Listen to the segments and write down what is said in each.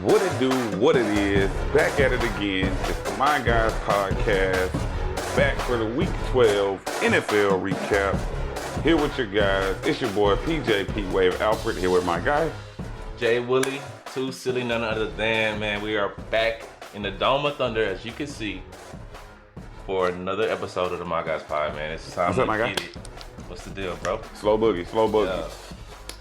What it do, what it is, back at it again. It's the My Guys podcast, back for the Week 12 NFL recap. Here with your guys, it's your boy PJ P. Wave Alfred, here with my guy. Jay Willie, too silly, none other than, man, we are back in the Dome of Thunder, as you can see, for another episode of the My Guys Pod, man. It's time What's up, my guy? get it. What's the deal, bro? Slow boogie. Yeah.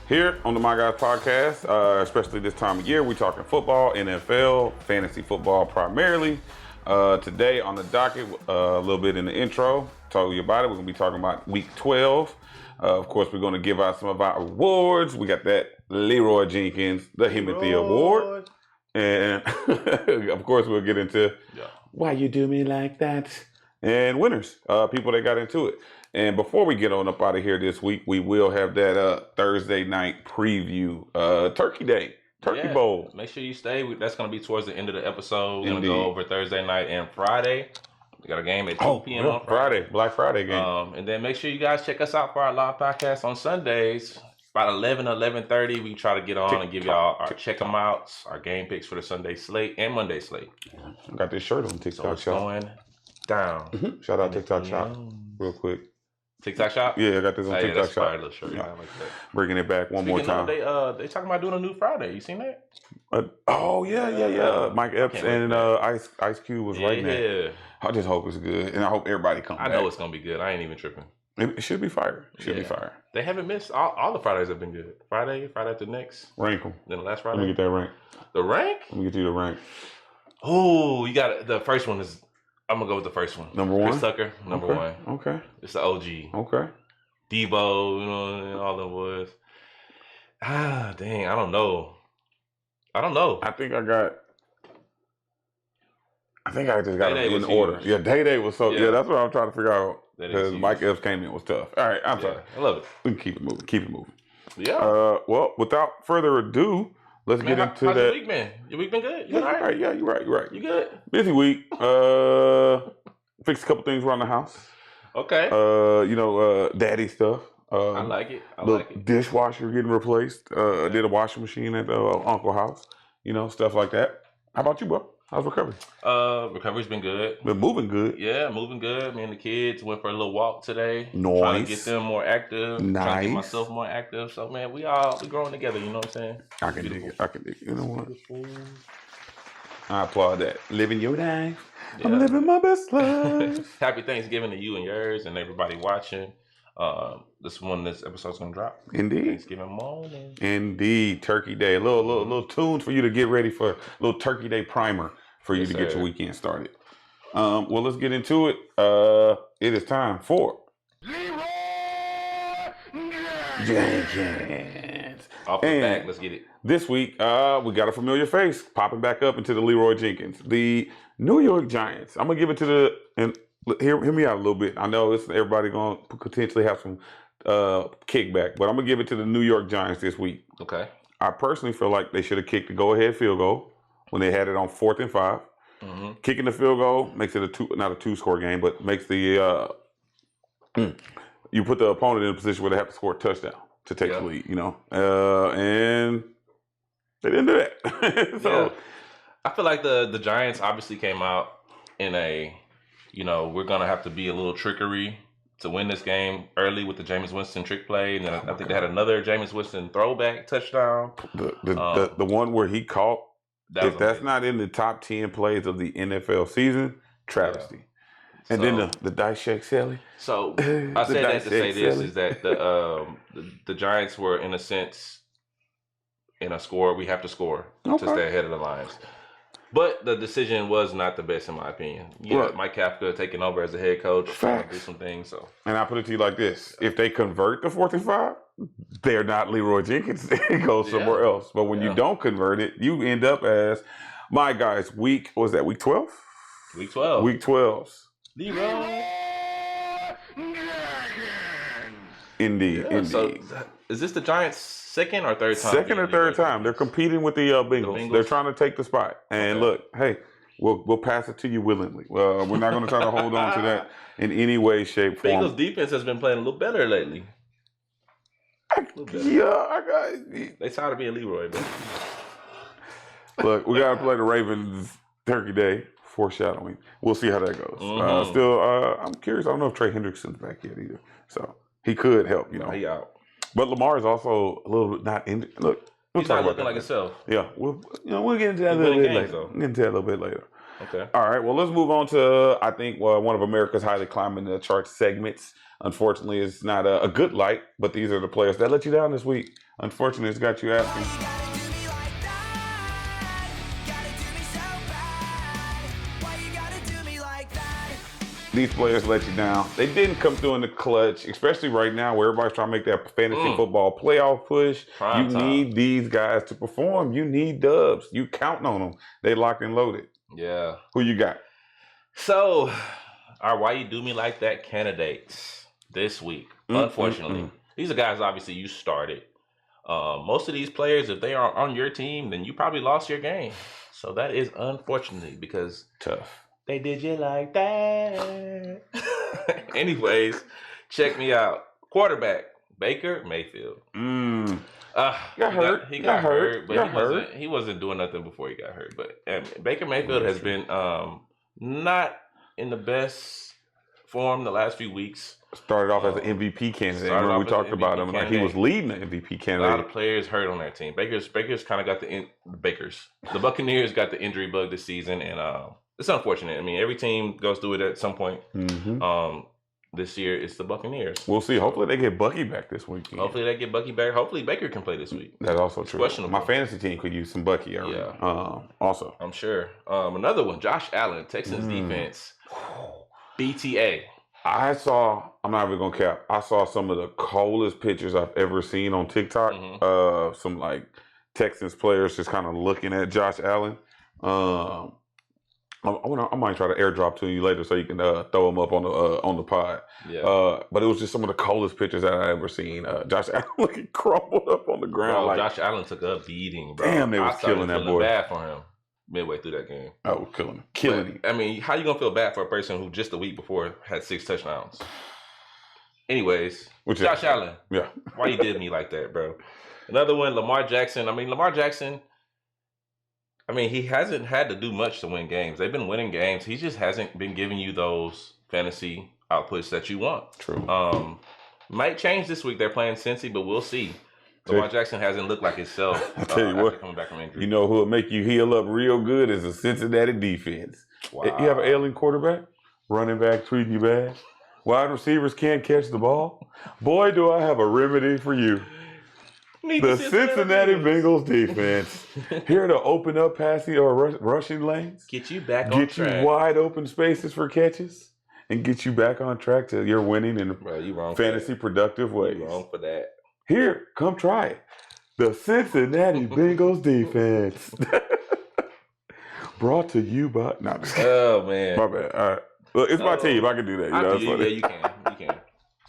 Here on the My Guys podcast, especially this time of year, we talking football, NFL, fantasy football primarily. Today on the docket, a little bit in the intro, told you about it. We're going to be talking about Week 12. Of course, we're going to give out some of our awards. We got that Leroy Jenkins, the Himothy Award. And of course, we'll get into why you do me like that and winners, people that got into it. And before we get on up out of here this week, we will have that Thursday night preview, Turkey Day, Turkey Bowl. Make sure you stay. That's going to be towards the end of the episode. We're going to Indeed. go over Thursday night and Friday. We got a game at 2 p.m. on Friday, Black Friday game. And then make sure you guys check us out for our live podcast on Sundays. About 11:30, we try to get on and give y'all our check them outs, our game picks for the Sunday slate and Monday slate. I got this shirt on So TikTok it's Shop. going down. Shout out TikTok Shop, real quick. TikTok Shop? Yeah, I got this on Hey, TikTok that's a fire Shop. little shirt. Yeah. I like that. Bringing it back one more Speaking of, time. they talking about doing a new Friday. You seen that? Oh yeah. Mike Epps can't wait and for Ice Cube was writing that. Yeah. I just hope it's good, and I hope everybody comes I back. know it's gonna be good. I ain't even tripping. It should be fire. Should be Yeah. fire. They haven't missed all the Fridays have been good. Friday after next, Rank them. then the last Let me Friday. get that rank. The rank? Let me get you the rank. Oh, you got it. The first one is. I'm gonna go with the first one. Number one? Chris Tucker, number Okay. one. Okay. It's the OG. Okay. Debo, you know, and all them was. Dang, I don't know. I think I just got Day-Day them in was order. huge. Yeah, Day was so. Yeah. Yeah. That's what I'm trying to figure out. That is Because huge. Mike Epps came in was tough. All right, I'm sorry. I love it. We can keep it moving. Keep it moving. Yeah. Well, without further ado, let's Man, get into how's that. your week been? Your week been good? You Yeah, all you're right? right. Yeah, you're right. You're right. You good? Busy week. Fixed a couple things around the house. Okay. Daddy stuff. I like it. I The like it. dishwasher getting replaced. Did a washing machine at Uncle House. Stuff like that. How about you, bro? How's recovery? Recovery's been good. Been moving good. Yeah, moving good. Me and the kids went for a little walk today. Nice. Trying to get them more active. Trying to Nice. get myself more active. So man, we growing together, you know what I'm saying? I can dig it. You know what? I applaud that. Living your life. I'm Yeah. living my best life. Happy Thanksgiving to you and yours and everybody watching. This episode's gonna drop. Indeed. Thanksgiving morning. Indeed. Turkey Day. A little tunes for you to get ready for a little Turkey Day primer for you Yes, to get sir. your weekend started. Well, let's get into it. It is time for Jenkins. Off the And back, let's get it. This week, we got a familiar face popping back up into the Leroy Jenkins, the New York Giants. I'm gonna give it to hear me out a little bit. I know everybody gonna potentially have some kickback, but I'm gonna give it to the New York Giants this week. Okay. I personally feel like they should have kicked the go-ahead field goal when they had it on 4th and 5. Mm-hmm. Kicking the field goal makes it not a two-score game, but makes the you put the opponent in a position where they have to score a touchdown to take the lead. And they didn't do that. So I feel like the Giants obviously came out in we're gonna have to be a little trickery to win this game early with the Jameis Winston trick play, and then I think they had another Jameis Winston throwback touchdown. the one where he caught, if that's not in the top 10 plays of the NFL season, travesty. And then the dice shake Sally. So I said that to say this is that the Giants were in a sense in a score. We have to score to stay ahead of the Lions. But the decision was not the best in my opinion. Right. Mike Kafka taking over as the head coach, trying to do Facts. some things. So And I put it to you like this: if they convert the 4th and 5, they're not Leroy Jenkins. They go somewhere else. But when you don't convert it, you end up as my guys. Week 12? Week 12. Week 12. Leroy. Indeed. So is this the Giants' second or third time? Second or third time. They're competing with the Bengals. They're trying to take the spot. And look, hey, we'll pass it to you willingly. We're not going to try to hold on to that in any way, shape, form. Bengals defense has been playing a little better lately. I got. They tired of being Leroy, man. Look, we got to play the Ravens Turkey Day. Foreshadowing. We'll see how that goes. Mhm. Still, I'm curious. I don't know if Trey Hendrickson's back yet either. So he could help, you know. He out. But Lamar is also a little bit not in. Look, we'll He's talk not about looking that like later. himself. Yeah, we'll get into that a He's little winning bit games, later. though. We'll get into that a little bit later. Okay. All right. Well, let's move on to I think one of America's highly climbing the charts segments. Unfortunately, it's not a good light, but these are the players that let you down this week. Unfortunately, it's got you asking. These players let you down. They didn't come through in the clutch, especially right now where everybody's trying to make that fantasy football playoff push. Prime you time. need these guys to perform. You need dubs. You counting on them. They locked and loaded. Yeah. Who you got? So, our Why You Do Me Like That candidates this week, unfortunately, these are guys obviously you started. Most of these players, if they are on your team, then you probably lost your game. So that is unfortunate because Tough. they did you like that. Anyways, check me out. Quarterback, Baker Mayfield. Got hurt. He got hurt, but Got hurt. he wasn't doing nothing before he got hurt. But Baker Mayfield has been not in the best form the last few weeks. Started off as an MVP candidate. Remember we talked about him. Like he was leading the MVP A candidate. lot of players hurt on that team. Baker's kind of got the Buccaneers got the injury bug this season, and it's unfortunate. I mean, every team goes through it at some point. This year it's the Buccaneers. We'll see. Hopefully they get Bucky back this weekend. Hopefully they get Bucky back. Hopefully Baker can play this week. That's also true. Questionable. My fantasy team could use some Bucky already. Yeah. Also. I'm sure. Another one, Josh Allen, Texans defense. BTA. I'm not even gonna cap. I saw some of the coldest pictures I've ever seen on TikTok. Some like Texans players just kind of looking at Josh Allen. I might try to airdrop to you later so you can throw them up on the pod. Yeah. But it was just some of the coldest pictures that I ever seen. Josh Allen looking crumpled up on the ground. Bro, Josh Allen took a beating, bro. Damn, they was killing that boy. Bad for him midway through that game. Oh, killing him. I mean, how you gonna feel bad for a person who just a week before had 6 touchdowns? Anyways, Josh Allen. Yeah. Why you did me like that, bro? Another one, Lamar Jackson. I mean, Lamar Jackson. I mean, he hasn't had to do much to win games. They've been winning games. He just hasn't been giving you those fantasy outputs that you want. True. Might change this week. They're playing Cincy, but we'll see. Lamar Jackson hasn't looked like himself. I'll tell you what, coming back from injury. You know who will make you heal up real good is a Cincinnati defense. Wow. You have an ailing quarterback, running back treating you bad, wide receivers can't catch the ball. Boy, do I have a remedy for you. The Cincinnati Bengals defense here to open up passing or rushing lanes, get you back on track, get you wide open spaces for catches, and get you back on track to your winning in fantasy productive ways. You wrong for that. Here, come try it. The Cincinnati Bengals defense. Brought to you by. Oh man, my bad. All right, look, it's my team. I can do that. You can.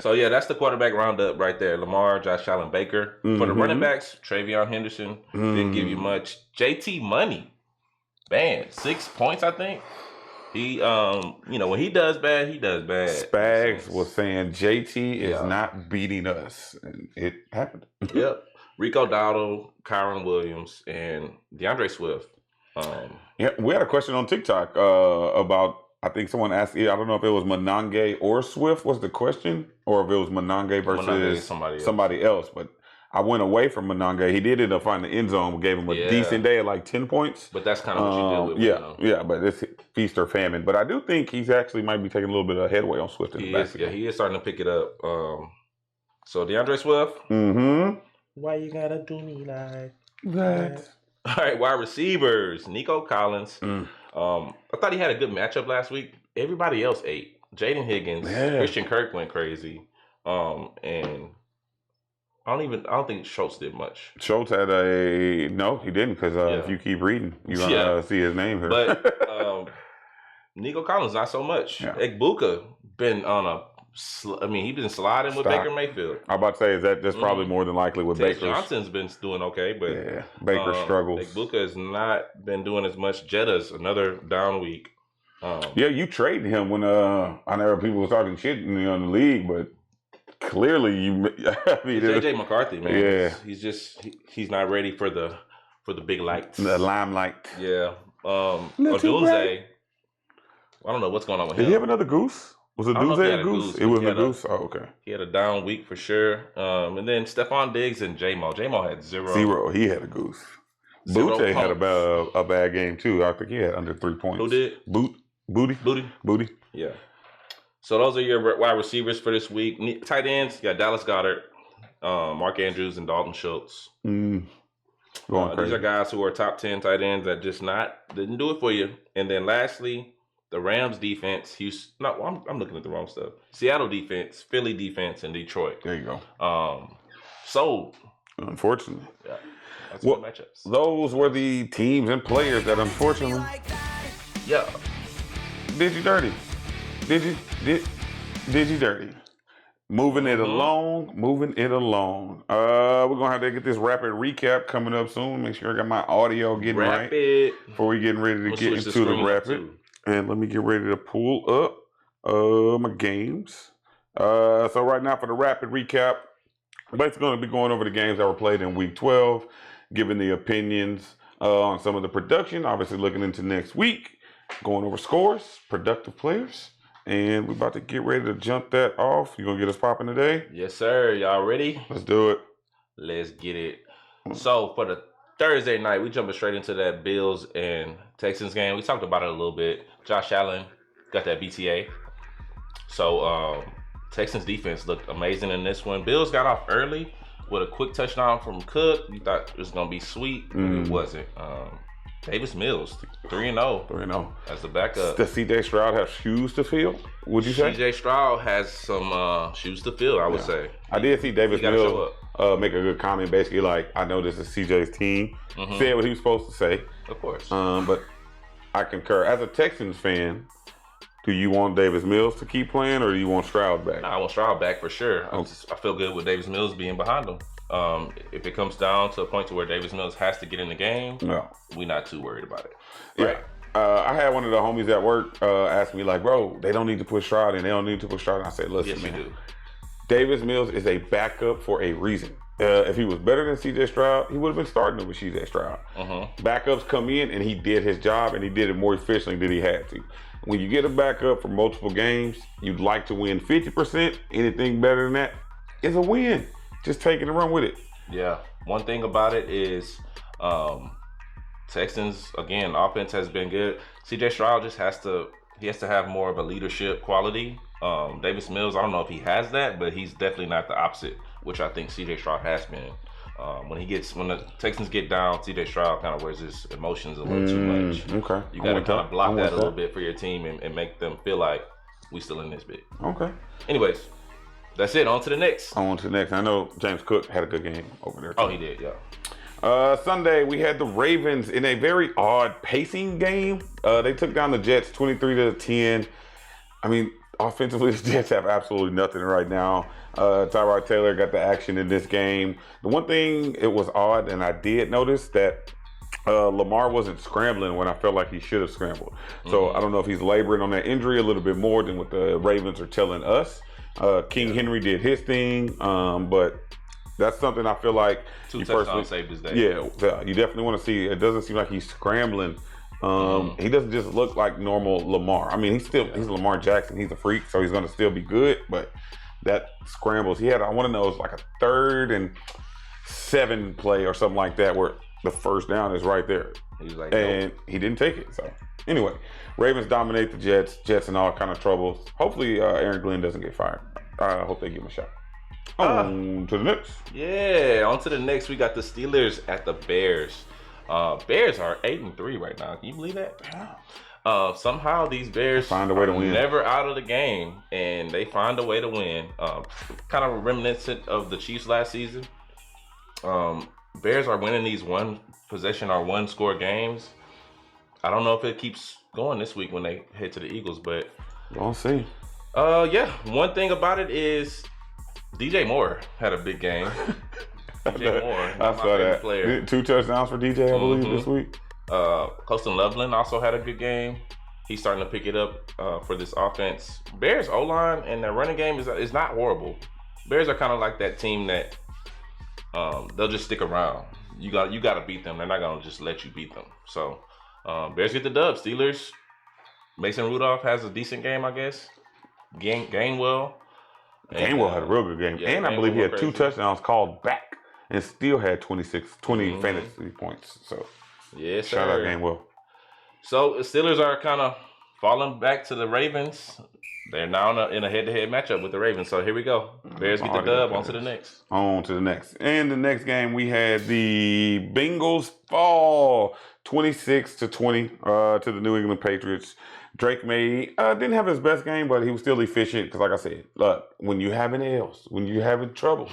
So, yeah, that's the quarterback roundup right there. Lamar, Josh Allen, Baker. For the running backs, Travion Henderson didn't give you much. JT Money, man, 6 points, I think. He, when he does bad, he does bad. Spags was saying JT is not beating us, and it happened. Yep. Rico Dowdle, Kyron Williams, and DeAndre Swift. Yeah, we had a question on TikTok about. I think someone asked. I don't know if it was Monange or Swift was the question, or if it was Monange versus somebody else. But I went away from Monange. He did end up finding the end zone. We gave him a decent day at like 10 points. But that's kind of what you deal with. Yeah. But it's feast or famine. But I do think he's actually might be taking a little bit of headway on Swift in the back. Yeah, he is starting to pick it up. So DeAndre Swift. Why you gotta do me like that? All right, wide receivers. Nico Collins. I thought he had a good matchup last week. Everybody else ate. Jaden Higgins, Christian Kirk went crazy. And I don't think Schultz did much. Schultz had no, he didn't because if you keep reading, you're gonna see his name here. But Nico Collins not so much. Egbuka been on a. He's been sliding with Baker Mayfield. I'm about to say that's probably more than likely with Baker. Johnson's been doing okay, but Baker struggles. Egbuka has not been doing as much. Jetta's another down week. You traded him when I know people were talking shit in the league, but clearly JJ McCarthy, man. Yeah, he's not ready for the for the big lights. The limelight. Yeah. Not too Odunze. I don't know what's going on with Did him. he have another goose? Was it I don't know if he Odunze had a a goose? goose, It but wasn't he a had a- goose? Oh, okay. He had a down week for sure. And then Stephon Diggs and J-Mo. J-Mo had 0. 0. He had a goose. 0 Butte had punts. a bad game too. I think he had under 3 points. Who did? Booty. Yeah. So those are your wide receivers for this week. Tight ends, you got Dallas Goedert, Mark Andrews, and Dalton Schultz. Going These crazy. are guys who are top 10 tight ends that just didn't do it for you. And then lastly, the Rams defense, I'm looking at the wrong stuff. Seattle defense, Philly defense, and Detroit. There you go. So Unfortunately. yeah, that's Well, good matchups. those were the teams and players that unfortunately Yeah. did you dirty. Did you dirty. Moving it along. We're gonna have to get this rapid recap coming up soon. Make sure I got my audio getting right Rapid. before we getting ready to We'll get switch into the screen up, rapid. too. And let me get ready to pull up my games. So right now for the rapid recap, basically going to be going over the games that were played in week 12, giving the opinions on some of the production, obviously looking into next week, going over scores, productive players, and we're about to get ready to jump that off. You going to get us popping today? Yes, sir. Y'all ready? Let's do it. Let's get it. So for the Thursday night, we jumping straight into that Bills and Texans game. We talked about it a little bit. Josh Allen got that BTA. So Texans defense looked amazing in this one. Bills got off early with a quick touchdown from Cook. You thought it was gonna be sweet, but it wasn't. Davis Mills, 3-0 3-0. as the backup. Does CJ Stroud have shoes to fill? Would you say? CJ Stroud has some shoes to fill, I would say. I did see Davis He gotta Mills make a good comment, basically like, I know this is CJ's team. Said what he was supposed to say. Of course. But I concur. As a Texans fan, do you want Davis Mills to keep playing or do you want Stroud back? I want Stroud back for sure. I feel good with Davis Mills being behind him. If it comes down to a point to where Davis Mills has to get in the game, No. we're not too worried about it. Yeah. Right. I had one of the homies at work ask me like, bro, they don't need to put Stroud in. They don't need to put Stroud in. I said, listen, Yes, man. you do. Davis Mills is a backup for a reason. If he was better than CJ Stroud, he would have been starting with CJ Stroud. Backups come in and he did his job and he did it more efficiently than he had to. When you get a backup for multiple games, you'd like to win 50%. Anything better than that is a win. Just take it and run with it. Yeah. One thing about it is Texans, again, offense has been good. CJ Stroud just has to have more of a leadership quality. Davis Mills, I don't know if he has that, but he's definitely not the opposite, which I think CJ Stroud has been. When the Texans get down, CJ Stroud kind of wears his emotions a little too much. Okay. You got to kind of block that a little bit for your team and make them feel like we still in this bit. Okay. Anyways, that's it. On to the next. On to the next. I know James Cook had a good game over there, too. Oh, he did, yeah. Sunday, we had the Ravens in a very odd pacing game. They took down the Jets 23-10. I mean, offensively, the Jets have absolutely nothing right now. Tyrod Taylor got the action in this game. The one thing, it was odd, and I did notice that Lamar wasn't scrambling when I felt like he should have scrambled. So I don't know if he's laboring on that injury a little bit more than what the Ravens are telling us. King Henry did his thing, but that's something I feel like 2 touchdowns saved his day. Yeah, you definitely want to see. It doesn't seem like he's scrambling. He doesn't just look like normal Lamar. I mean, he's Lamar Jackson. He's a freak, so he's going to still be good. But that scrambles, I want to know, it's like a 3rd and 7 play or something like that, where the first down is right there, He was like, and he didn't take it. So anyway, Ravens dominate the Jets. Jets in all kind of troubles. Hopefully, Aaron Glenn doesn't get fired. I hope they give him a shot. On to the next. Yeah, on to the next. We got the Steelers at the Bears. Bears are 8-3 right now. Can you believe that? Somehow these Bears Find a way to win. Never out of the game, and they find a way to win. Kind of reminiscent of the Chiefs last season. Bears are winning these 1 possession or 1 score games. I don't know if it keeps going this week when they head to the Eagles, but We'll see. yeah. One thing about it is DJ Moore had a big game. DJ Moore, I my saw favorite that. player. 2 touchdowns for DJ, I believe, this week. Colston Loveland also had a good game. He's starting to pick it up for this offense. Bears O-line and their running game is not horrible. Bears are kind of like that team that they'll just stick around. you got to beat them. They're not gonna just let you beat them. So Bears get the dub. Steelers. Mason Rudolph has a decent game, I guess. Gainwell. Gainwell had a real good game. Yeah, and I believe he had crazy. 2 touchdowns called back and still had 20 fantasy points. So yes, shout out Gainwell. So the Steelers are kind of falling back to the Ravens. They're now in a head-to-head matchup with the Ravens. So here we go. Bears get the dub. On to the next. On to the next. And the next game, we had the Bengals fall 26-20 to the New England Patriots. Drake May didn't have his best game, but he was still efficient. Because like I said, look, when you're having L's, when you're having troubles,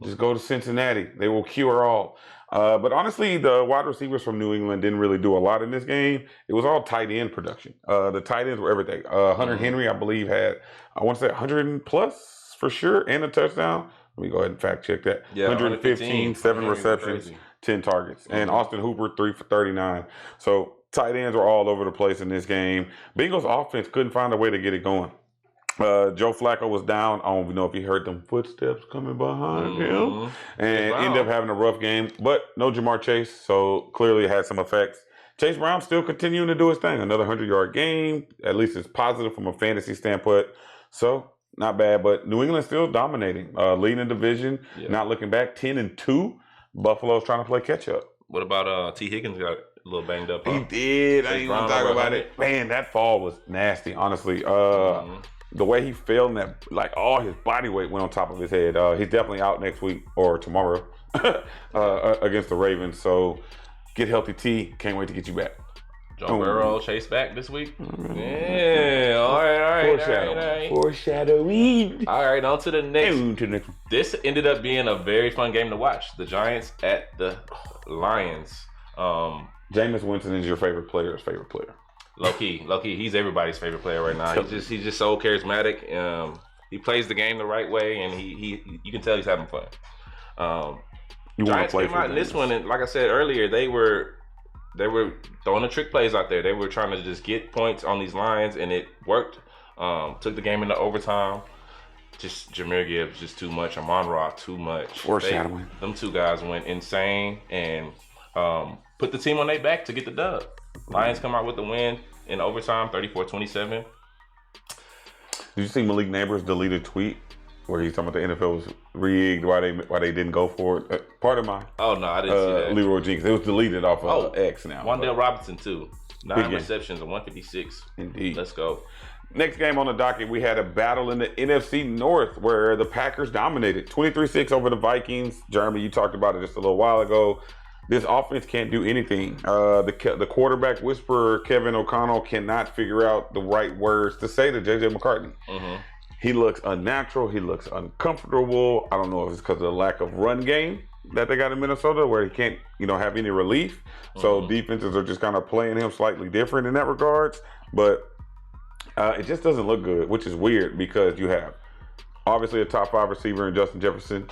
just go to Cincinnati. They will cure all. But honestly, the wide receivers from New England didn't really do a lot in this game. It was all tight end production. The tight ends were everything. Hunter Henry, I believe, had, I want to say 100 plus for sure and a touchdown. Let me go ahead and fact check that. Yeah, 115, 7 receptions, 10 targets. And Austin Hooper, 3 for 39. So tight ends were all over the place in this game. Bengals offense couldn't find a way to get it going. Joe Flacco was down. I don't even know if he heard them footsteps coming behind him and ended up having a rough game. But no Jamar Chase, so clearly it had some effects. Chase Brown still continuing to do his thing. Another 100-yard game. At least it's positive from a fantasy standpoint. So not bad, but New England still dominating. Leading the division, not looking back, 10-2. Buffalo's trying to play catch up. What about T. Higgins got a little banged up? Huh? He did. I ain't even talk about it. Man, that fall was nasty, honestly. The way he fell and that, like, all his body weight went on top of his head. He's definitely out next week or tomorrow against the Ravens. So get healthy, T. Can't wait to get you back. Joe Burrow chased back this week. Yeah, all right. Foreshadowing. All right, on to the next. This ended up being a very fun game to watch. The Giants at the Lions. Jameis Winston is your favorite player's favorite player. Low key, he's everybody's favorite player right now. He's just so charismatic. He plays the game the right way, and he you can tell he's having fun. Giants came out in this one, and like I said earlier, they were throwing the trick plays out there. They were trying to just get points on these lines, and it worked. Took the game into overtime. Just Jahmyr Gibbs, just too much. Amon-Ra, too much. Foreshadowing. Them two guys went insane and put the team on their back to get the dub. Lions come out with the win in overtime, 34-27. Did you see Malik Neighbors' deleted tweet where he's talking about the NFL was rigged, why they didn't go for it? Part of my I didn't see that. Leroy Jenkins. It was deleted off of X now. Wan'Dale Robinson too. 9 receptions and 156. Indeed. Let's go. Next game on the docket, we had a battle in the NFC North where the Packers dominated 23-6 over the Vikings. Jeremy, you talked about it just a little while ago. This offense can't do anything. The quarterback whisperer, Kevin O'Connell, cannot figure out the right words to say to J.J. McCartney. He looks unnatural. He looks uncomfortable. I don't know if it's because of the lack of run game that they got in Minnesota where he can't, have any relief. So defenses are just kind of playing him slightly different in that regards. But it just doesn't look good, which is weird because you have obviously a top 5 receiver in Justin Jefferson,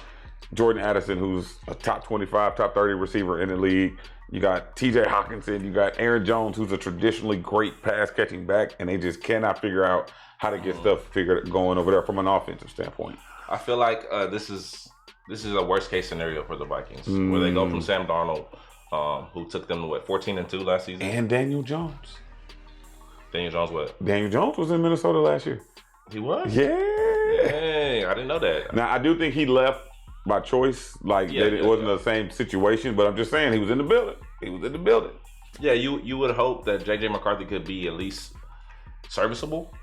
Jordan Addison, who's a top 25, top 30 receiver in the league. You got TJ Hawkinson. You got Aaron Jones, who's a traditionally great pass catching back, and they just cannot figure out how to get stuff going over there from an offensive standpoint. I feel like this is a worst case scenario for the Vikings, where they go from Sam Darnold, who took them to 14-2 last season, and Daniel Jones. Daniel Jones, what? Daniel Jones was in Minnesota last year. He was? Yeah. Dang, I didn't know that. Now I do think he left by choice, it wasn't the same situation, but I'm just saying he was in the building. Yeah, you would hope that J.J. McCarthy could be at least serviceable,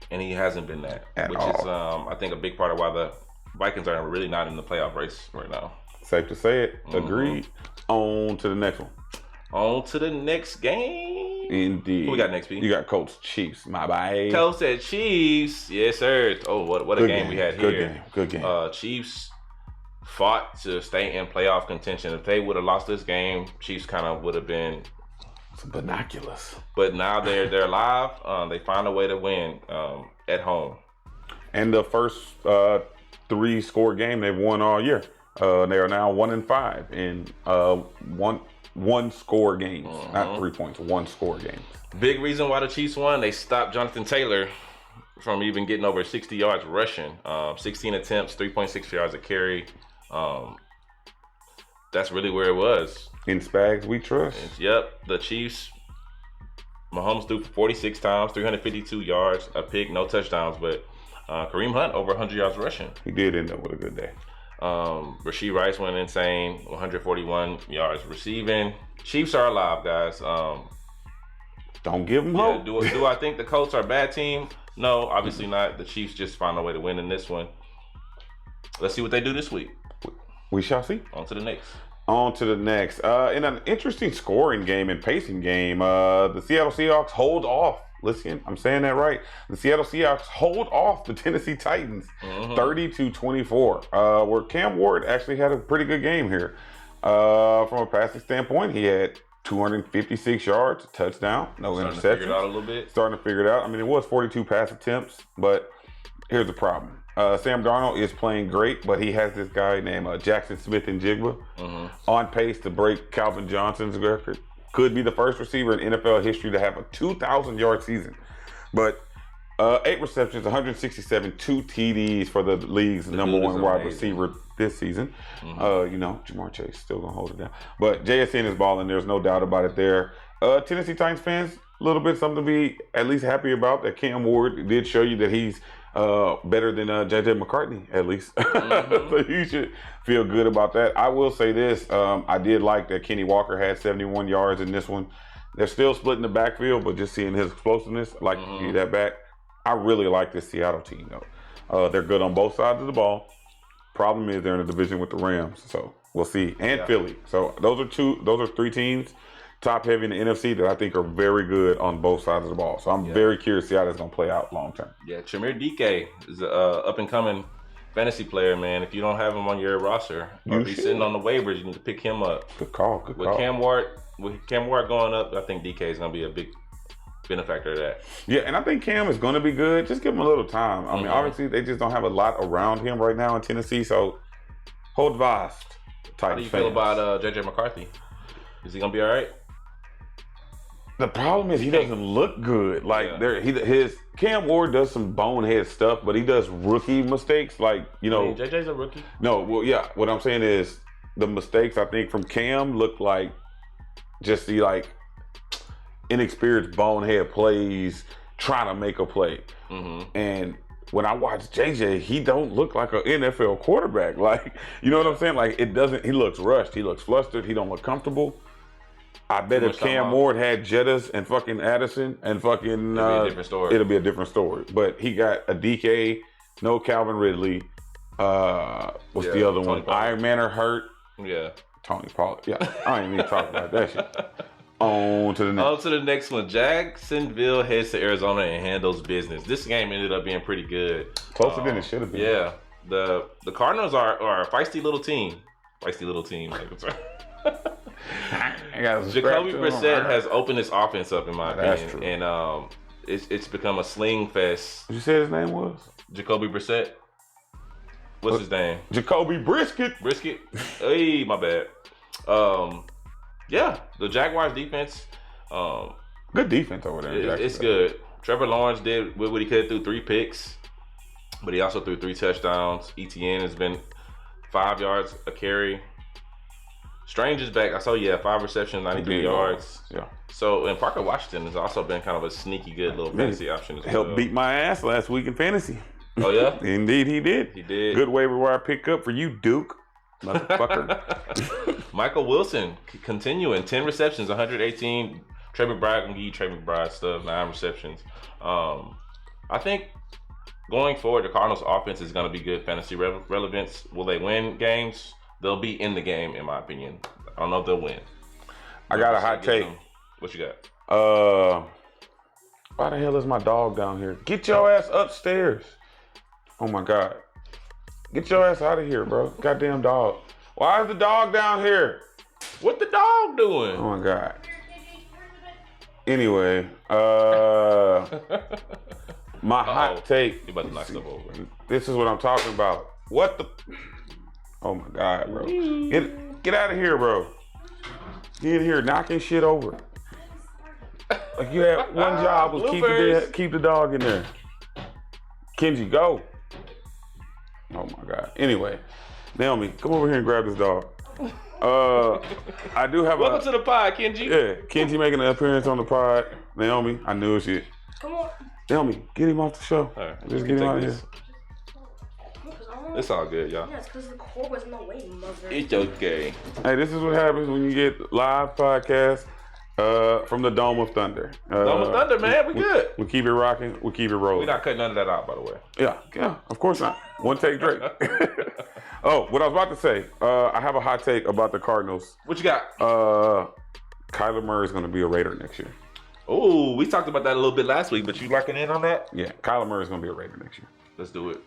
and he hasn't been that, which is I think a big part of why the Vikings are really not in the playoff race right now. Safe to say it. Agreed. On to the next one. On to the next game. Indeed. Who we got next, P? You got Colts Chiefs, my bye. Colts at Chiefs. Yes, sir. Oh, what a game we had here. Good game. Chiefs fought to stay in playoff contention. If they would have lost this game, Chiefs kind of would have been some binoculars. But now they're alive. They found a way to win at home. And the first 3-score game they've won all year. They are now 1-5 in one score games, not 3 points, 1 score games. Big reason why the Chiefs won, they stopped Jonathan Taylor from even getting over 60 yards rushing. 16 attempts, 3.6 yards a carry. That's really where it was. In Spags, we trust. Yep, the Chiefs. Mahomes threw 46 times, 352 yards, a pick, no touchdowns, but Kareem Hunt over 100 yards rushing. He did end up with a good day. Rasheed Rice went insane, 141 yards receiving. Chiefs are alive, guys. Don't give them hope. Do I think the Colts are a bad team? No, obviously not. The Chiefs just found a way to win in this one. Let's see what they do this week. We shall see. On to the next. In an interesting scoring game and pacing game, the Seattle Seahawks hold off. Listen, I'm saying that right. The Seattle Seahawks hold off the Tennessee Titans 30-24, where Cam Ward actually had a pretty good game here. From a passing standpoint, he had 256 yards, touchdown, no interceptions. Starting to figure it out a little bit. Starting to figure it out. I mean, it was 42 pass attempts, but here's the problem. Sam Darnold is playing great, but he has this guy named Jackson Smith-Njigba on pace to break Calvin Johnson's record. Could be the first receiver in NFL history to have a 2,000-yard season. But 8 receptions, 167, 2 TDs for the league's number one wide receiver this season. Jamar Chase still going to hold it down. But JSN is balling. There's no doubt about it there. Tennessee Titans fans, a little bit something to be at least happy about, that Cam Ward did show you that he's better than J.J. McCartney, at least. So you should feel good about that. I will say this. I did like that Kenny Walker had 71 yards in this one. They're still splitting the backfield, but just seeing his explosiveness, I like to see that back. I really like this Seattle team, though. They're good on both sides of the ball. Problem is they're in a division with the Rams, so we'll see. And Philly. So those are 3 teams top heavy in the NFC that I think are very good on both sides of the ball. So I'm very curious to see how that's going to play out long term. Yeah, Chimere Dike is an up and coming fantasy player, man. If you don't have him on your roster, or if he's sitting on the waivers, you need to pick him up. Good call. With Cam Ward going up, I think DK is going to be a big benefactor of that. Yeah, and I think Cam is going to be good. Just give him a little time. I mean, obviously they just don't have a lot around him right now in Tennessee, so hold fast. How do you feel about J.J. McCarthy? Is he going to be all right? The problem is he doesn't look good. His Cam Ward does some bonehead stuff, but he does rookie mistakes. JJ's a rookie. No, well, yeah. What I'm saying is the mistakes I think from Cam look like just the inexperienced bonehead plays trying to make a play. And when I watch JJ, he don't look like an NFL quarterback. You know what I'm saying? It doesn't. He looks rushed. He looks flustered. He don't look comfortable. I bet if Cam Ward had Jettas and fucking Addison and fucking it'll be a different story. It'll be a different story. But he got a DK, no Calvin Ridley. What's the other one? Pollard. Iron Man are hurt. Yeah. Tony Pollard. Yeah. I ain't even talking about that shit. On to the next one. Jacksonville heads to Arizona and handles business. This game ended up being pretty good. Closer than it should have been. Yeah. The Cardinals are a feisty little team. Jacoby Brissett has opened his offense up, in my opinion. True. And it's become a sling fest. What you say his name was? Jacoby Brissett. What's his name? Jacoby Brisket. Hey, my bad. The Jaguars defense. Good defense over there. It's good. Trevor Lawrence did what he could through 3 picks, but he also threw 3 touchdowns. ETN has been 5 yards a carry. Strange is back. I saw 5 receptions, 93 yards. Yeah. So, and Parker Washington has also been kind of a sneaky good little fantasy option as well. Helped beat my ass last week in fantasy. Oh yeah? Indeed he did. He did. Good waiver wire pickup for you, Duke. Motherfucker. Michael Wilson continuing 10 receptions, 118. Trey McBride gonna give you Trey McBride stuff, 9 receptions. I think going forward, the Cardinals' offense is gonna be good fantasy relevance. Will they win games? They'll be in the game, in my opinion. I don't know if they'll win. I got a hot take. What you got? Why the hell is my dog down here? Get your ass upstairs. Oh my God. Get your ass out of here, bro. Goddamn dog. Why is the dog down here? What the dog doing? Oh my God. Anyway, my hot take. You about to knock stuff over. This is what I'm talking about. What the? Oh my God, bro. Get out of here, bro. Get in here knocking shit over. You had one job was keep the dog in there. Kenji, go. Oh my God. Anyway, Naomi, come over here and grab this dog. I do have Welcome to the pod, Kenji. Yeah, Kenji making an appearance on the pod. Naomi, I knew it shit. Come on. Naomi, get him off the show. All right, Just get him out of here. It's all good, y'all. Yeah, it's because the core was in the way, mother. It's okay. Hey, this is what happens when you get live podcasts from the Dome of Thunder. Dome of Thunder, man. We good. We keep it rocking. We keep it rolling. We're not cutting none of that out, by the way. Yeah, of course not. One take Drake. Oh, what I was about to say, I have a hot take about the Cardinals. What you got? Kyler Murray is going to be a Raider next year. Oh, we talked about that a little bit last week, but you locking in on that? Yeah, Kyler Murray is going to be a Raider next year. Let's do it.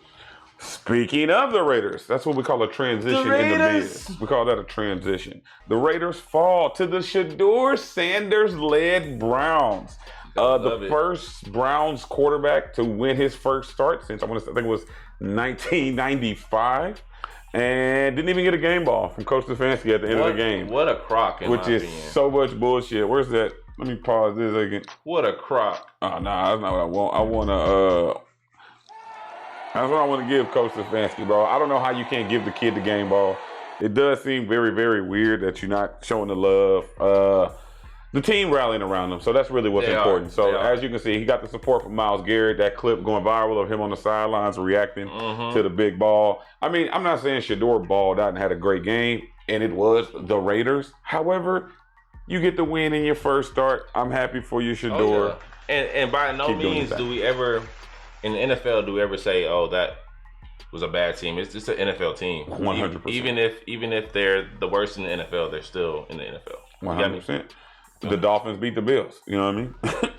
Speaking of the Raiders, that's what we call a transition in the biz. We call that a transition. The Raiders fall to the Shedeur Sanders-led Browns. The first Browns quarterback to win his first start since I think it was 1995. And didn't even get a game ball from Coach Stefanski at the end of the game. What a crock, which is so much bullshit. Where's that? Let me pause this again. What a crock. Oh, no, that's not what I want. I want to... That's what I want to give Coach Stefanski, bro. I don't know how you can't give the kid the game ball. It does seem very, very weird that you're not showing the love. The team rallying around him, so that's really what's important. So as you can see, he got the support from Myles Garrett. That clip going viral of him on the sidelines reacting to the big ball. I mean, I'm not saying Shedeur balled out and had a great game, and it was the Raiders. However, you get the win in your first start. I'm happy for you, Shedeur. Oh, yeah. And by no means do we ever... In the NFL, do we ever say, "Oh, that was a bad team"? It's just an NFL team. 100%. Even if they're the worst in the NFL, they're still in the NFL. 100%. The Dolphins beat the Bills. You know what I mean?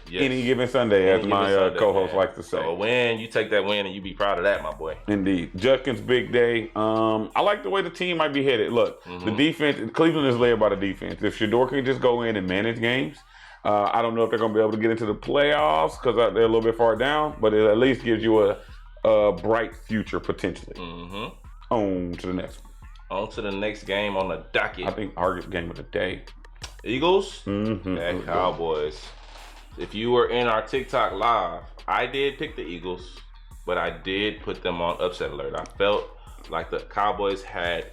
Yes. Any given Sunday, as my co-host likes to say. So a win, you take that win, and you be proud of that, my boy. Indeed. Judkins' big day. I like the way the team might be headed. Look, the defense. Cleveland is led by the defense. If Shedeur can just go in and manage games. I don't know if they're going to be able to get into the playoffs because they're a little bit far down, but it at least gives you a bright future potentially. On to the next one. On to the next game on the docket. I think our game of the day. Eagles at Cowboys. If you were in our TikTok live, I did pick the Eagles, but I did put them on upset alert. I felt like the Cowboys had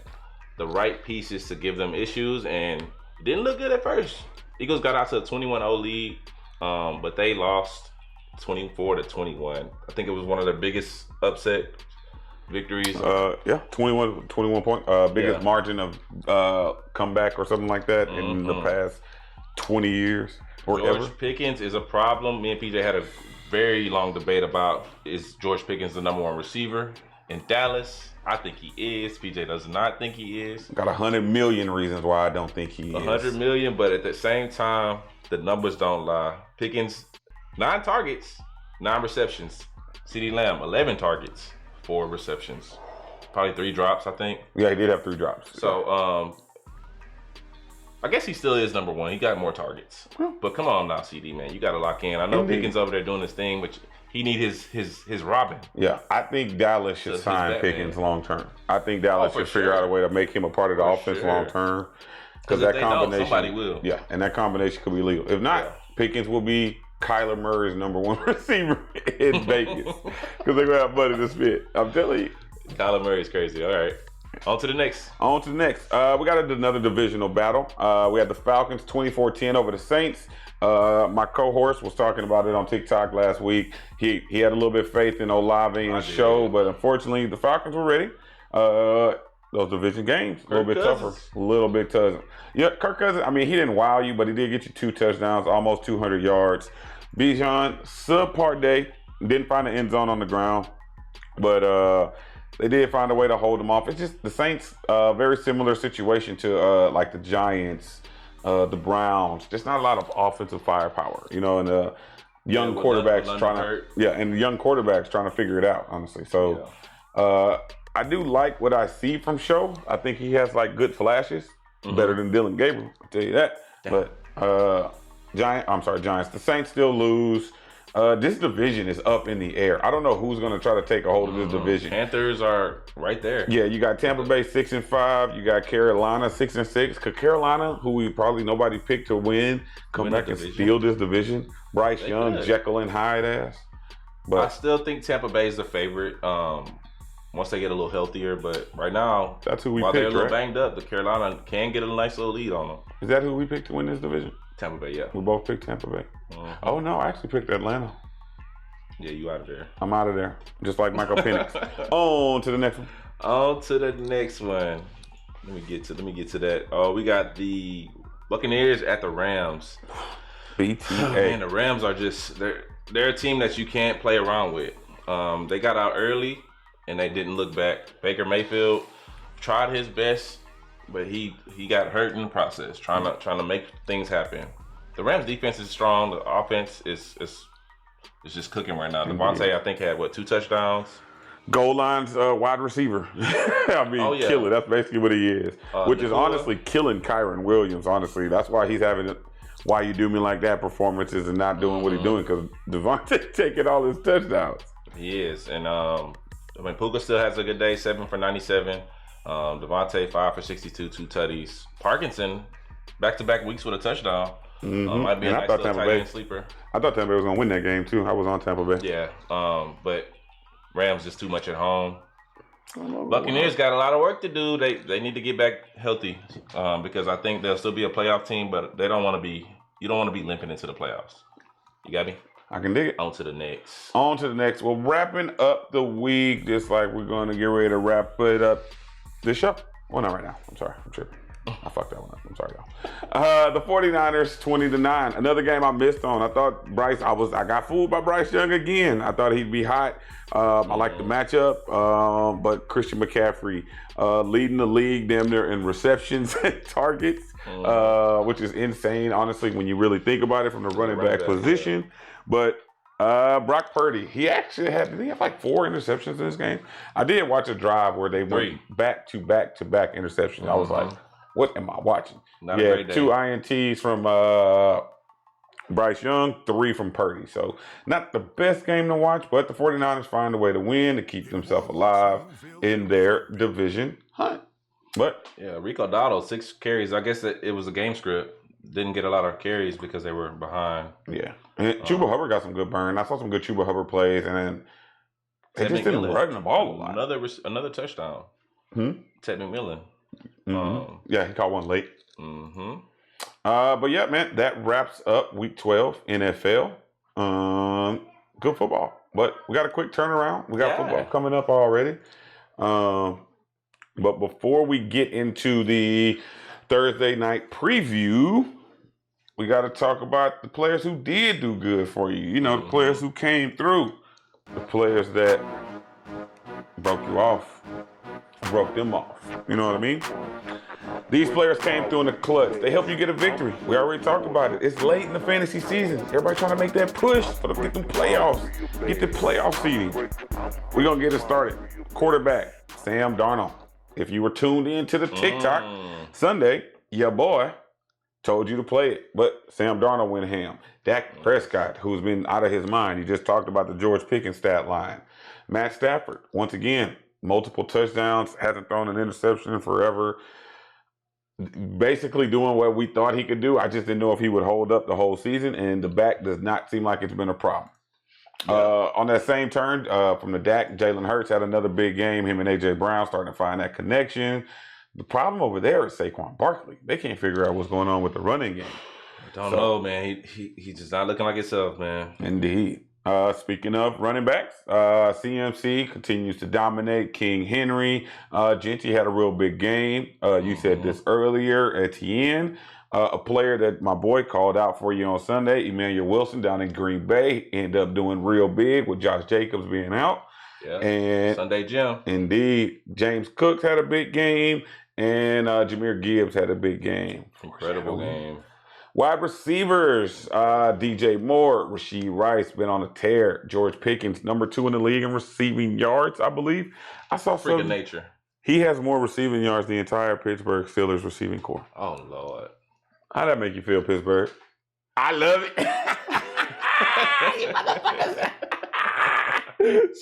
the right pieces to give them issues, and it didn't look good at first. Eagles got out to a 21-0 lead, but they lost 24-21. I think it was one of their biggest upset victories. 21 point. Biggest margin of comeback or something like that in the past 20 years or George ever. Pickens is a problem. Me and PJ had a very long debate about, is George Pickens the number one receiver in Dallas? I think he is. PJ does not think he is. Got 100 million reasons why I don't think he is. 100 million, but at the same time, the numbers don't lie. Pickens, 9 targets, 9 receptions. CeeDee Lamb, 11 targets, 4 receptions. Probably 3 drops, I think. Yeah, he did have 3 drops. So, I guess he still is number one. He got more targets. But come on now, CD, man. You got to lock in. I know Pickens over there doing his thing, but he need his Robin. Yeah, I think Dallas should sign Pickens long term. I think Dallas should figure out a way to make him a part of the offense long term. Because that combination, somebody will. Yeah, and that combination could be legal. If not, Pickens will be Kyler Murray's number one receiver in Vegas. Because they're going to have money to spend. I'm telling you. Kyler Murray is crazy. All right. On to the next. We got another divisional battle. We had the Falcons 24-10 over the Saints. My co-host was talking about it on TikTok last week. He had a little bit of faith in Olave and Show, but unfortunately the Falcons were ready. Those division games, a little bit tougher. A little bit tougher. Yeah, Kirk Cousins, I mean, he didn't wow you, but he did get you 2 touchdowns, almost 200 yards. Bijan, subpar day. Didn't find the end zone on the ground, but they did find a way to hold them off. It's just the Saints, very similar situation to like the Giants, the Browns. There's not a lot of offensive firepower, you know, and young quarterbacks trying to figure it out, honestly. So I do like what I see from Show. I think he has like good flashes, better than Dylan Gabriel, I'll tell you that. Damn. But Giants. The Saints still lose. This division is up in the air. I don't know who's going to try to take a hold of this division. Panthers are right there. Yeah, you got Tampa Bay 6-5. You got Carolina 6-6. Could Carolina, who nobody picked to win, come back and steal this division? Bryce Young, Jekyll and Hyde ass. But I still think Tampa Bay is the favorite. once they get a little healthier. But right now, That's who we while they're a picked, little right? banged up, the Carolina can get a nice little lead on them. Is that who we picked to win this division? Tampa Bay, yeah. We both picked Tampa Bay. Mhm. Oh, no, I actually picked Atlanta. Yeah, you out of there. I'm out of there. Just like Michael Penix. On to the next one. On to the next one. Let me get to that. Oh, we got the Buccaneers at the Rams. Man, BTA. the Rams are just they're a team that you can't play around with. They got out early and they didn't look back. Baker Mayfield tried his best, but he got hurt in the process trying to make things happen. The Rams defense is strong. The offense is just cooking right now. Devontae, I think, had 2 touchdowns. Goal line's wide receiver. I mean, Oh, yeah. killer. That's basically what he is. Which is Nakua. honestly killing Kyron Williams, honestly. That's why he's having Why You Do Me Like That performances and not doing what he's doing, because Devontae taking all his touchdowns. He is. And Puka still has a good day, 7 for 97. Devontae, 5 for 62, 2 tutties. Parkinson, back-to-back weeks with a touchdown. Might be a And I nice thought little Tampa tight Bay- end sleeper. I thought Tampa Bay was going to win that game, too. I was on Tampa Bay. Yeah. But Rams just too much at home. Buccaneers got a lot of work to do. They need to get back healthy because I think they'll still be a playoff team, but they don't want to be. You don't want to be limping into the playoffs. You got me? I can dig it. On to the next. On to the next. Well, wrapping up the week, just like we're going to get ready to wrap it up this show. Well, not right now. I'm sorry. I'm tripping. I fucked that one up. I'm sorry, y'all. The 49ers, 20-9. Another game I missed on. I thought I got fooled by Bryce Young again. I thought he'd be hot. I like the matchup. But Christian McCaffrey leading the league damn near in receptions and targets, which is insane, honestly, when you really think about it from the running back position. But Brock Purdy, he actually did he have like 4 interceptions in this game? I did watch a drive where they went back to back interceptions. I was like, what am I watching? Not a great day. 2 INTs from Bryce Young, 3 from Purdy. So not the best game to watch, but the 49ers find a way to win to keep themselves alive in their division hunt. But yeah, Rico Dotto, 6 carries. I guess it was a game script. Didn't get a lot of carries because they were behind. yeah, and Chuba Hubbard got some good burn. I saw some good Chuba Hubbard plays, and then they just didn't run the ball a lot. Another touchdown. Ted McMillan. Yeah, he caught one late. Mm-hmm. But yeah, man, that wraps up Week 12 NFL. Good football, but we got a quick turnaround. We got football coming up already. But before we get into the Thursday night preview, we got to talk about the players who did do good for you. You know, the players who came through, the players that broke you off, broke them off. You know what I mean? These players came through in the clutch. They help you get a victory. We already talked about it. It's late in the fantasy season. Everybody trying to make that push for the get them playoffs, get the playoff seeding. We're going to get it started. Quarterback, Sam Darnold. If you were tuned in to the TikTok Sunday, your boy told you to play it, but Sam Darnold went ham. Dak Prescott, who's been out of his mind. You just talked about the George Pickens stat line. Matt Stafford, once again, multiple touchdowns, hasn't thrown an interception in forever. Basically doing what we thought he could do. I just didn't know if he would hold up the whole season, and the back does not seem like it's been a problem. On that same turn, from the Dak, Jalen Hurts had another big game. Him and A.J. Brown starting to find that connection. The problem over there is Saquon Barkley. They can't figure out what's going on with the running game. Don't know, man. He's just not looking like himself, man. Indeed. Speaking of running backs, CMC continues to dominate. King Henry, Genty had a real big game. You said this earlier. Etienne, a player that my boy called out for you on Sunday, Emmanuel Wilson down in Green Bay, ended up doing real big with Josh Jacobs being out. Yeah. And Sunday Jim. Indeed. James Cooks had a big game, and Jahmyr Gibbs had a big game. Incredible game. Wide receivers, DJ Moore, Rashee Rice, been on a tear. George Pickens, number 2 in the league in receiving yards, I believe. I saw Freaking some. nature. He has more receiving yards than the entire Pittsburgh Steelers receiving corps. Oh, Lord. How'd that make you feel, Pittsburgh? I love it. You motherfuckers.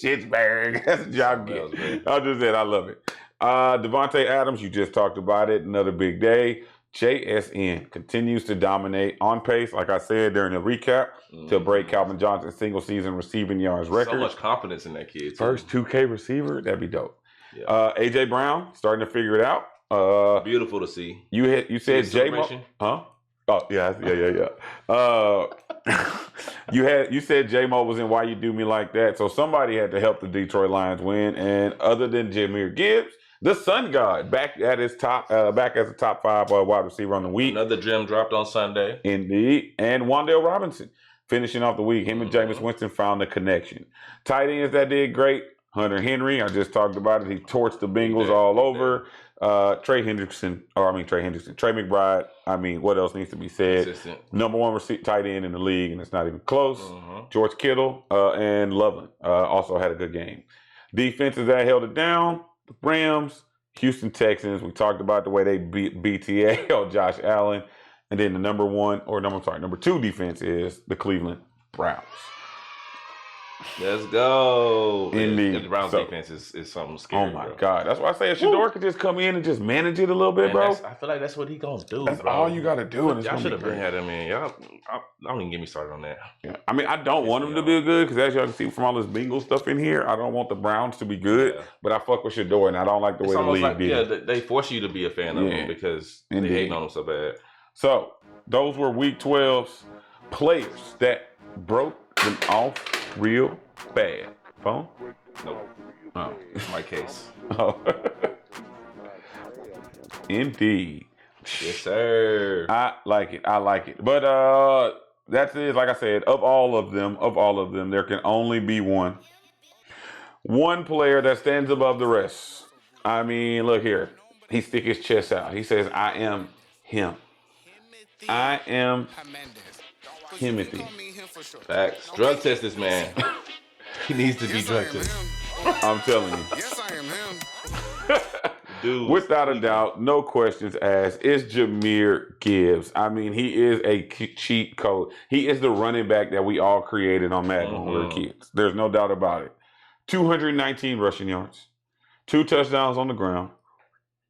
Shitsburg. That's a job get. I just said I love it. Devontae Adams, you just talked about it. Another big day. JSN continues to dominate, on pace, like I said during the recap, to break Calvin Johnson's single season receiving yards record. So much confidence in that kid, too. First 2K receiver, that'd be dope. Yeah. AJ Brown starting to figure it out. Beautiful to see. You said See the J-Mo, celebration? huh? Oh yeah. You said J-Mo was in Why You Do Me Like That, so somebody had to help the Detroit Lions win. And other than Jameer Gibbs, the Sun God back at his top, back as a top 5 wide receiver on the week. Another gem dropped on Sunday. Indeed, and Wan'Dale Robinson finishing off the week. Him and Jameis Winston found the connection. Tight ends that did great. Hunter Henry, I just talked about it. He torched the Bengals all over. Trey McBride. I mean, what else needs to be said? Consistent. Number 1 tight end in the league, and it's not even close. George Kittle and Loveland also had a good game. Defenses that held it down: the Rams, Houston Texans. We talked about the way they beat BTA on Josh Allen, and then the number 2 defense is the Cleveland Browns. Let's go. Indeed. The Browns defense is something scary. Oh my God. That's why I say if Shador could just come in and just manage it a little bit, bro. I feel like that's what he gonna do. That's bro. all you gotta do. And Y'all should have been had him in. Y'all, don't even get me started on that. Yeah. I mean, I don't want him to be good because as y'all can see from all this Bengals stuff in here, I don't want the Browns to be good, but I fuck with Shador and I don't like the way the league did. They force you to be a fan of him because they hating on him so bad. So those were Week 12's players that broke them off real bad. Phone? Nope. Oh. My case. Oh. Indeed. Yes, sir. I like it. But that's it. Like I said, of all of them, there can only be one player that stands above the rest. I mean, look here. He stick his chest out. He says, I am him. I am Timothy. Facts. Drug test this man. He needs to be drug tested. I'm telling you. Yes, I am him. Dude, without a doubt, no questions asked, is Jameer Gibbs. I mean, he is a cheat code. He is the running back that we all created on Madden when we were kids. There's no doubt about it. 219 rushing yards, 2 touchdowns on the ground.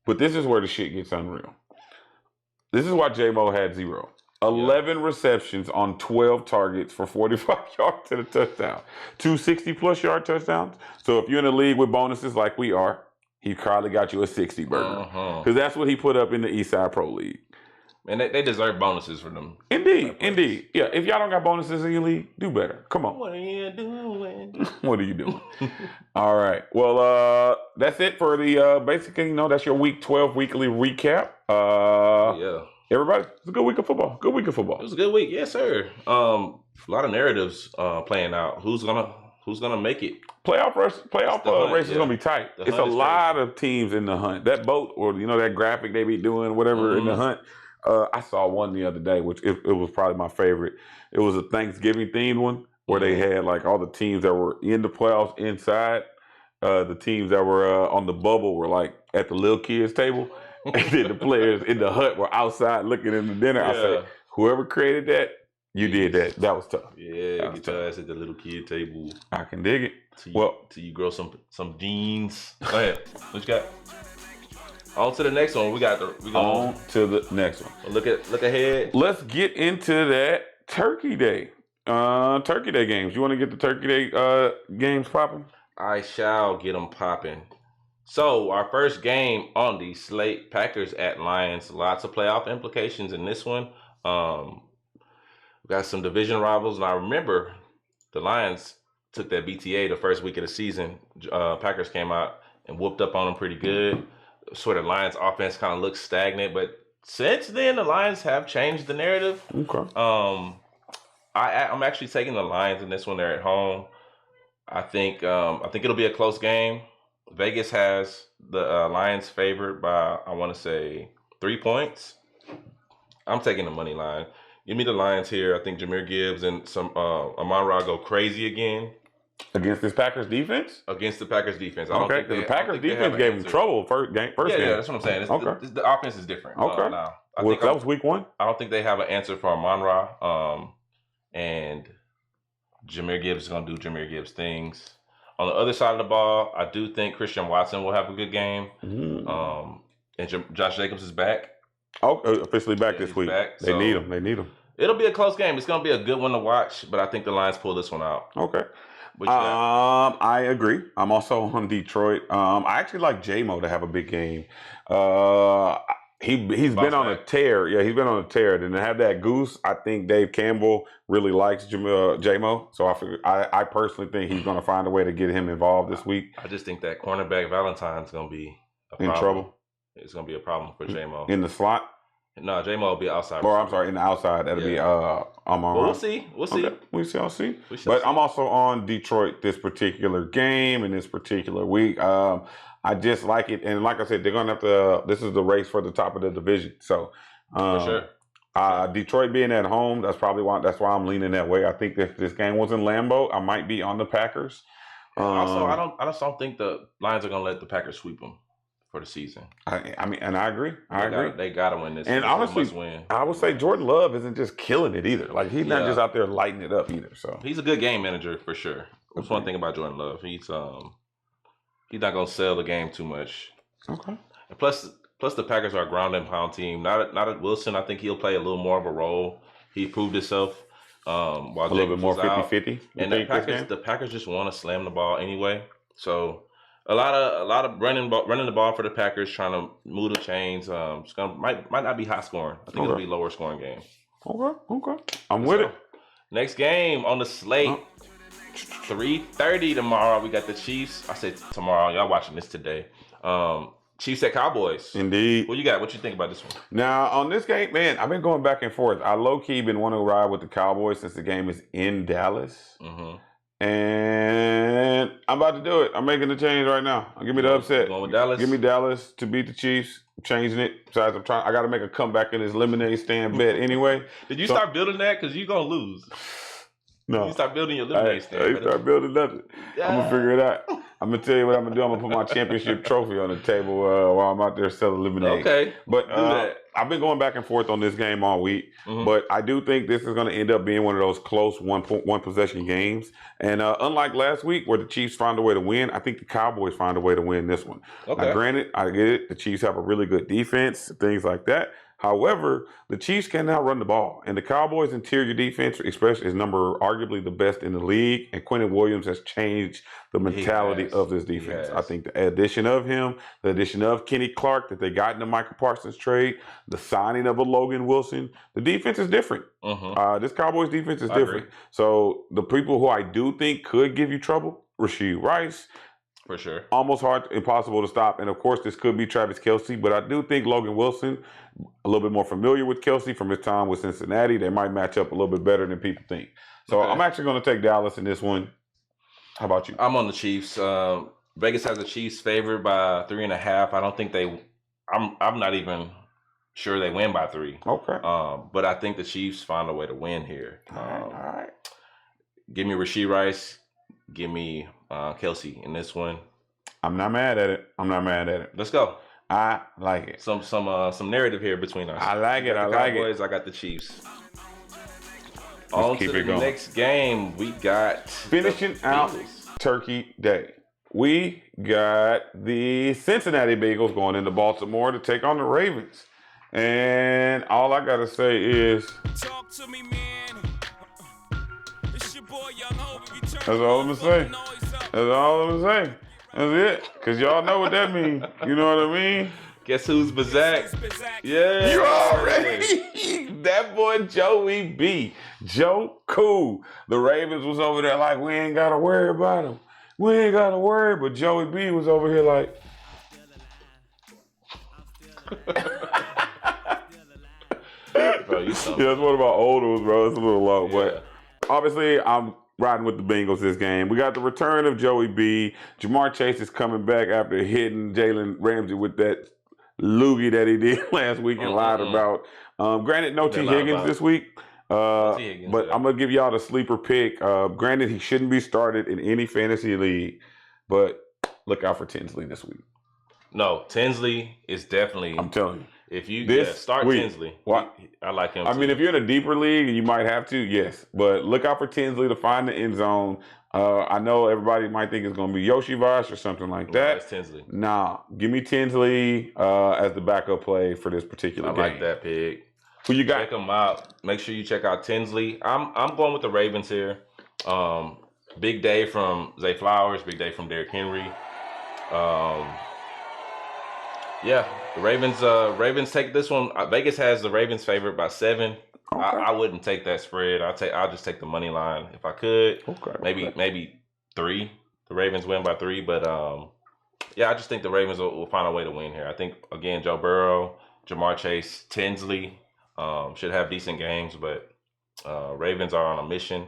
But this is where the shit gets unreal. This is why J-Mo had 0. 11 receptions on 12 targets for 45 yards to the touchdown. 2 60-plus yard touchdowns. So if you're in a league with bonuses like we are, he probably got you a 60 burger. Because that's what he put up in the Eastside Pro League. And they deserve bonuses for them. Indeed. Yeah, if y'all don't got bonuses in your league, do better. Come on. What are you doing? What are you doing? All right. Well, that's it for the, basically, that's your Week 12 weekly recap. Yeah. Everybody, it's a good week of football. It was a good week, yes, sir. A lot of narratives playing out. Who's gonna make it? Playoff race is gonna be tight. It's a lot of teams in the hunt. That boat, or that graphic they be doing, whatever in the hunt. I saw one the other day, which it was probably my favorite. It was a Thanksgiving themed one where they had like all the teams that were in the playoffs inside. The teams that were on the bubble were like at the little kids table. And then the players in the hut were outside looking in the dinner. I said, whoever created that, you did that. That was tough. Yeah, get your ass at the little kid table. I can dig it. Till you grow some jeans. Go ahead. What you got? On to the next one. On to the next one. Look ahead. Let's get into that Turkey Day. Turkey Day games. You want to get the Turkey Day games popping? I shall get them popping. So, our first game on the slate, Packers at Lions. Lots of playoff implications in this one. We got some division rivals, and I remember the Lions took that BTA the first week of the season. Packers came out and whooped up on them pretty good. Sort of Lions offense kind of looks stagnant, but since then, the Lions have changed the narrative. Okay. I'm actually taking the Lions in this one. They're at home. I think it'll be a close game. Vegas has the Lions favored by, I want to say, 3 points. I'm taking the money line. Give me the Lions here. I think Jameer Gibbs and some Amon-Ra go crazy again. Against this Packers defense? Against the Packers defense. Okay, because the Packers defense gave him trouble first game. Yeah, that's what I'm saying. The offense is different. Okay. Now, that was week 1? I don't think they have an answer for Amon-Ra. And Jameer Gibbs is going to do Jameer Gibbs things. On the other side of the ball, I do think Christian Watson will have a good game. And Josh Jacobs is back. Oh, officially back this week. They need him. It'll be a close game. It's going to be a good one to watch, but I think the Lions pull this one out. Okay. What you got? I agree. I'm also on Detroit. I actually like J-Mo to have a big game. Uh, he's Bounce been on a back. tear. Yeah, he's been on a tear. And to have that goose, I think Dave Campbell really likes J-Mo. So I personally think he's going to find a way to get him involved this week. I just think that cornerback Valentine's gonna be a In problem. trouble It's gonna be a problem for J-Mo. in the slot, No, J-Mo will be outside. or I'm sorry, in the outside. That'll be Amon. Well, we'll see. We'll see. Okay. We shall see. We shall But see. I'm also on Detroit this particular game and this particular week. I just like it, and like I said, they're gonna have to. This is the race for the top of the division. So, For sure. Detroit being at home, that's why I'm leaning that way. I think if this game was in Lambeau, I might be on the Packers. Also, I just don't think the Lions are gonna let the Packers sweep them for the season. I mean, and I agree. They gotta win this. And This is a honestly, must-win. I would say Jordan Love isn't just killing it either. Like he's not Yeah. just out there lighting it up either. So He's a good game manager for sure. That's one thing about Jordan Love. He's not gonna sell the game too much. okay. And plus the Packers are a ground and pound team. Not at Wilson. I think he'll play a little more of a role. He proved himself. While A little bit more 50-50. And the Packers just want to slam the ball anyway. So a lot of running the ball for the Packers, trying to move the chains. It's might not be high scoring. I think it'll be lower scoring game. Okay. I'm with it. Next game on the slate. Oh. 3:30 tomorrow. We got the Chiefs. I said tomorrow. Y'all watching this today. Chiefs at Cowboys. Indeed. What you got? What you think about this one? Now, on this game, man, I've been going back and forth. I low-key been wanting to ride with the Cowboys since the game is in Dallas. Mm-hmm. And I'm about to do it. I'm making the change right now. Give me the upset. Going with Dallas? Give me Dallas to beat the Chiefs. I'm changing it. Besides, I got to make a comeback in this lemonade stand bet anyway. Did you So- start building that? Because you're going to lose. No. You start building your I lemonade stand. start building nothing. I'm going to figure it out. I'm going to tell you what I'm going to do. I'm going to put my championship trophy on the table while I'm out there selling lemonade. Okay. But Do that. I've been going back and forth on this game all week, Mhm. but I do think this is going to end up being one of those close one possession games. And unlike last week where the Chiefs find a way to win, I think the Cowboys find a way to win this one. Okay. Now, granted, I get it. The Chiefs have a really good defense, things like that. However, the Chiefs can now run the ball, and the Cowboys' interior defense, especially, is arguably the best in the league. And Quentin Williams has changed the mentality has. of this He defense. has. I think the addition of him, the addition of Kenny Clark that they got in the Michael Parsons trade, the signing of a Logan Wilson, the defense is different. Mm-hmm. This Cowboys defense is I different. agree. So the people who I do think could give you trouble, Rashee Rice, For sure. almost impossible to stop. And of course, this could be Travis Kelce, but I do think Logan Wilson, a little bit more familiar with Kelce from his time with Cincinnati, they might match up a little bit better than people think. So Okay. I'm actually going to take Dallas in this one. How about you? I'm on the Chiefs. Vegas has the Chiefs favored by 3.5. I don't think I'm not even sure they win by 3. Okay. But I think the Chiefs find a way to win here. All right. Give me Rashee Rice. Give me Kelce in this one. I'm not mad at it. Let's go. I like it. Some narrative here between us. I like it. You got I the like Cowboys, it. I got the Chiefs. Let's On keep to it the going. next game, we got Finishing the out Eagles. Turkey Day. We got the Cincinnati Bengals going into Baltimore to take on the Ravens. And all I got to say is, Talk to me, man. It's your boy, Young Hope. If you turn that's all I'm going to say. the noise up. That's all I'm going to say. That's it. Because y'all know what that means. You know what I mean? Guess who's Bazak? Spizak. Yeah. You already. That boy Joey B. Joe Cool. The Ravens was over there like, we ain't got to worry about him. We ain't got to worry. But Joey B was over here like, Bro, you yeah, something. that's one of our old ones, bro. It's a little low. Yeah. But obviously, I'm riding with the Bengals this game. We got the return of Joey B. Jamar Chase is coming back after hitting Jalen Ramsey with that loogie that he did last week and lied about. Granted, no T. lied Higgins about. this week. T. Higgins, But yeah. I'm going to give y'all the sleeper pick. Granted, he shouldn't be started in any fantasy league, but look out for Tinsley this week. No, Tinsley is definitely. I'm telling you. If you This start week. Tinsley, What? I like him. I too. mean, if you're in a deeper league, you might have to, yes. But look out for Tinsley to find the end zone. I know everybody might think it's going to be Yoshi Vosh or something like No, that. it's Tinsley. Nah, give me Tinsley as the backup play for this particular I game. like that pick. Who you got? Check him out. Make sure you check out Tinsley. I'm going with the Ravens here. Big day from Zay Flowers. Big day from Derrick Henry. Yeah, the Ravens. Ravens take this one. Vegas has the Ravens favored by 7. Okay. I wouldn't take that spread. I'll just take the money line if I could. Okay. Maybe 3. The Ravens win by 3, but yeah, I just think the Ravens will find a way to win here. I think again, Joe Burrow, Jamar Chase, Tinsley should have decent games, but Ravens are on a mission.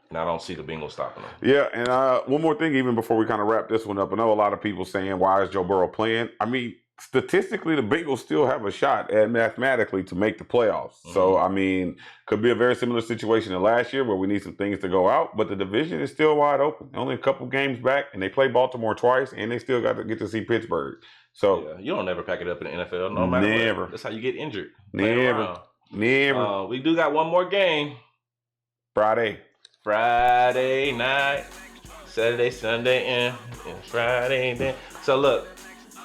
And I don't see the Bengals stopping them. Yeah, and one more thing, even before we kind of wrap this one up, I know a lot of people saying, why is Joe Burrow playing? I mean, statistically, the Bengals still have a shot at mathematically to make the playoffs. Mm-hmm. So, I mean, could be a very similar situation to last year where we need some things to go out, but the division is still wide open. Only a couple games back, and they play Baltimore twice, and they still got to get to see Pittsburgh. So, yeah, you don't never pack it up in the NFL, no matter never. what. That's how you get injured. Never. We do got one more game. Friday night, Saturday, Sunday, and Friday. Then. So look,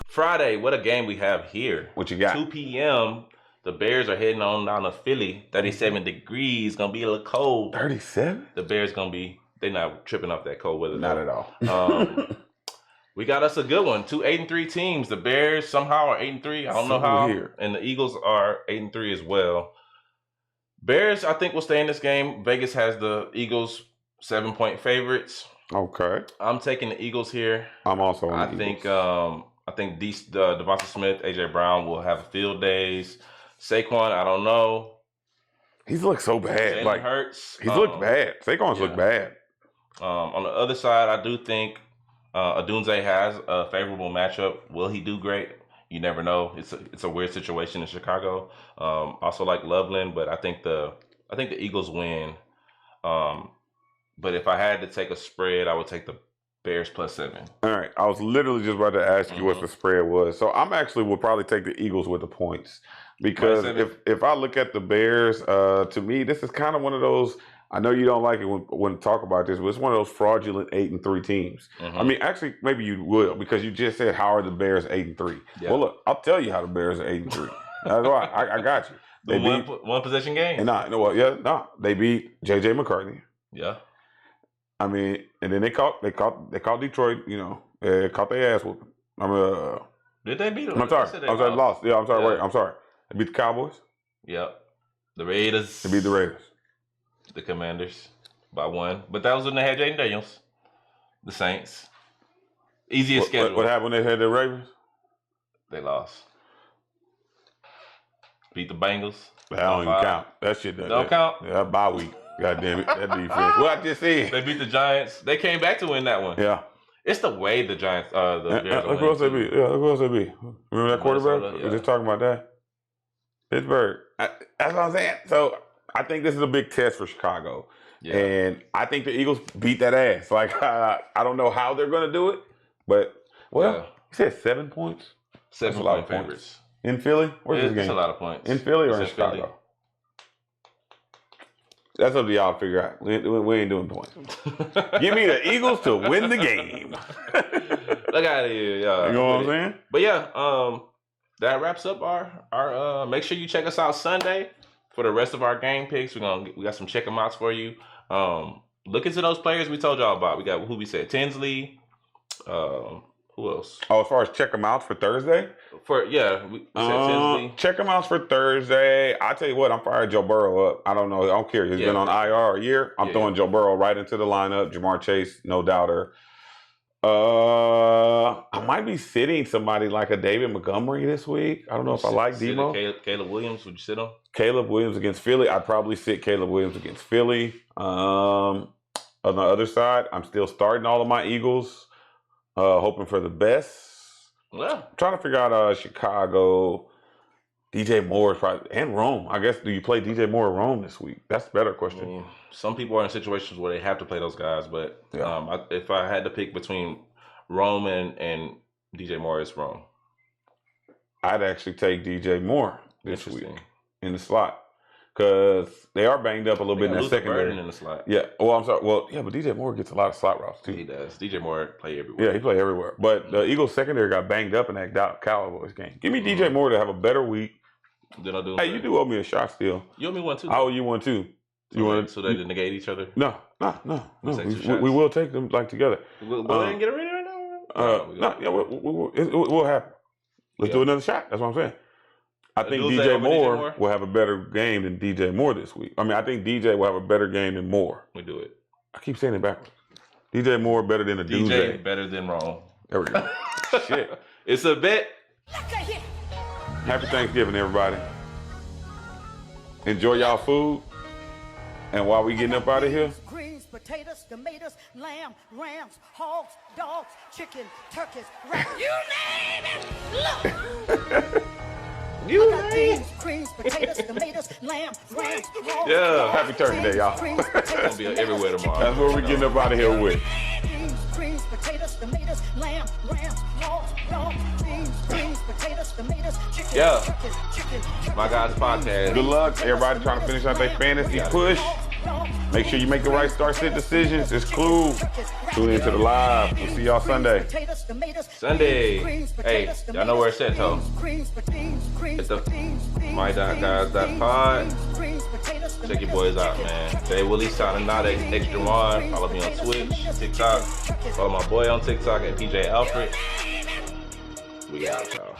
Friday, what a game we have here. What you got? 2 p.m. The Bears are heading on down to Philly. 37 degrees, gonna be a little cold. 37? The Bears they're not tripping off that cold weather. Not at all. We got us a good one. 2 8-3 teams. The Bears somehow are 8-3. I don't know how. Weird. And the Eagles are 8-3 as well. Bears, I think, will stay in this game. Vegas has the Eagles 7-point favorites. Okay. I'm taking the Eagles here. I'm also on the Eagles. I think Devonta Smith, AJ Brown will have field days. Saquon, I don't know. He's looked so bad. Jalen Hurts. He's looked bad. Saquon's looked bad. On the other side, I do think Odunze has a favorable matchup. Will he do great? You never know. It's a weird situation in Chicago. Also like Loveland, but I think the Eagles win. But if I had to take a spread, I would take the Bears plus 7. All right. I was literally just about to ask you what the spread was. So I'm actually will probably take the Eagles with the points. Because if I look at the Bears, to me, this is kind of one of those, I know you don't like it when talk about this, but it's one of those fraudulent 8-3 teams. Mm-hmm. I mean, actually, maybe you will, because you just said, how are the Bears 8-3? Yeah. Well, look, I'll tell you how the Bears are 8-3. That's why I got you. They beat one possession game. And they beat J.J. McCarthy. Yeah. I mean, and then they caught Detroit. Caught their ass whooping. Did they beat them? I'm sorry. They lost. Yeah, I'm sorry. Yeah. Wait, I'm sorry. They beat the Cowboys. Yep. The Raiders. They beat the Raiders. The Commanders by 1, but that was when they had Jaden Daniels. The Saints. Easiest schedule. What happened when they had the Ravens? They lost. Beat the Bengals. That don't even count. That shit don't count. Yeah, bye week. God damn it, that defense. What I just said. They beat the Giants. They came back to win that one. Yeah. It's the way the Giants, the Bears look who else they beat. Yeah, look who else they beat. Remember that quarterback? Yeah. We're just talking about that. Pittsburgh. That's what I'm saying. So I think this is a big test for Chicago. Yeah. And I think the Eagles beat that ass. Like, I don't know how they're going to do it, but, you said 7 points? 7-point favorites. In Philly? Where's this game? It's a lot of points. In Philly or in Chicago? Philly. That's up to y'all to figure out. We ain't doing points. Give me the Eagles to win the game. Look out of here, y'all. You know what I'm saying? But yeah, that wraps up our make sure you check us out Sunday for the rest of our game picks. We got some check them outs for you. Look into those players we told y'all about. We got who we said, Tinsley. Who else? Oh, as far as check them out for Thursday? We said Tinsley. Check them out for Thursday. I tell you what, I'm firing Joe Burrow up. I don't know. I don't care. He's been on IR a year. I'm throwing Joe Burrow right into the lineup. Jamar Chase, no doubter. I might be sitting somebody like a David Montgomery this week. I don't know if I like Demo. Caleb Williams, would you sit on? Caleb Williams against Philly. I'd probably sit Caleb Williams against Philly. On the other side, I'm still starting all of my Eagles. Hoping for the best. Yeah. I'm trying to figure out Chicago. DJ Moore is probably, and Rome. I guess, do you play DJ Moore or Rome this week? That's a better question. Some people are in situations where they have to play those guys, but if I had to pick between Rome and DJ Moore, it's Rome. I'd actually take DJ Moore this week in the slot. Because they are banged up a little bit in that secondary. In the slot. Yeah. Well, I'm sorry. Well, yeah, but DJ Moore gets a lot of slot routes, too. He does. DJ Moore play everywhere. Yeah, he play everywhere. But the Eagles secondary got banged up in that Cowboys game. Give me DJ Moore to have a better week. Then I'll do you do owe me a shot still. You owe me one, too. I owe you one, too. So they negate each other? No. No. Let's take 2 We shots. will take them like together. We'll go ahead and get it ready right now. No, yeah, it will happen. Let's do another shot. That's what I'm saying. I think Dulce DJ over DJ Moore Moore? will have a better game than DJ Moore this week. I mean, I think DJ will have a better game than Moore. We do it. I keep saying it backwards. DJ Moore better than a DJ DJ. better than Rome. There we go. Shit. It's a bet. Happy Thanksgiving, everybody. Enjoy y'all food. And while we getting up out of here, Greens, potatoes, tomatoes, lamb, rams, hogs, dogs, chicken, turkeys, rabbits. You name it! You Look! Beans, greens, potatoes, tomatoes, lamb, rams, hogs, Yeah. dogs, Happy Turkey Day, y'all. greens, potatoes, Gonna be everywhere tomorrow. that's what we getting up out of here with. beans, greens, potatoes, tomatoes, lamb, rams, hogs, dogs, beans, greens, potatoes, tomatoes, chicken, Yeah. turkeys, chicken, My guys podcast. Good luck, everybody trying to finish out their fantasy push. Make sure you make the right start-sit decisions. It's Clue. Tune into the live. We'll see y'all Sunday. Sunday. Hey, y'all know where it's at, though. It's the my.guys.pod. Check your boys out, man. Jay Willie signing out at Extra One. Follow me on Twitch, TikTok. Follow my boy on TikTok at PJ Alfred. We out, y'all.